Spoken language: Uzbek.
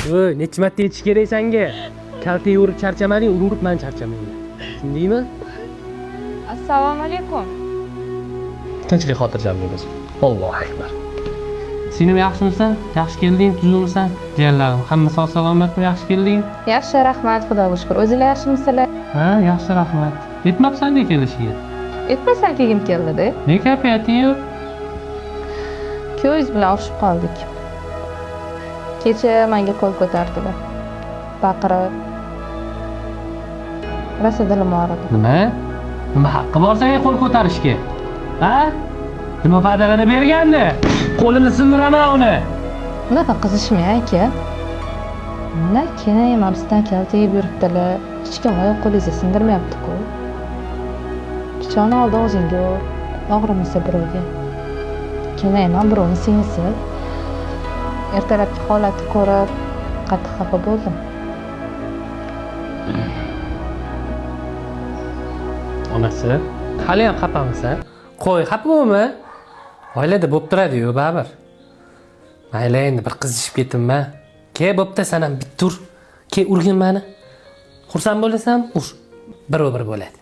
Voy, necha marta aytish kerak senga? Kaltaga urib charchamading, urib men charchamayman. Tushundingmi? Assalomu alaykum. Tinchlik xotirjam bo'lasan. Allohu akbar. Seni yaxshimisan? Yaxshi kelding, tuzukmisan? Jiyanlarim, hamma sog' salomatmi? Yaxshi kelding? Yaxshi, rahmat, Xudoga shukr. O'zinglar yaxshimisizlar? Ha, yaxshi, rahmat. Yetmabsan-da kelishiga. Aytmasam kelgim keldi-da. Ne kayfiyating yo'q? Kuyingiz bilan urushib qoldik. Kecha menga qo'l ko'tardilar. Baqirib. Rosa dilim og'ridi. Nima? Nima haqqi bor senga qo'l ko'tarishga? Ha? Nima foydalana bergandi? Qo'lini sindiraman uni. Unaqa qizishmang aka. Mana keyin mabsdan kalta yeb yuribdilar. Hech kim oyoq qo'lingizni sindirmayapti-ku. Pichoni oldi o'zingga ur. Og'rimasa birovga. Keyin ham birovni singlisi. Ertalabki holatni ko'rib qattiq xafa bo'ldim. Onasi, hali ham xafamisan? Qo'y, xafa bo'lma. Oilada bo'lib turadi-yu, baribir. Mayli, endi bir qizishib ketibman. Ke bo'pti, sen ham bitta tur. Ke urgin meni. Xursand bo'lasan, ur. Bir bo'ladi.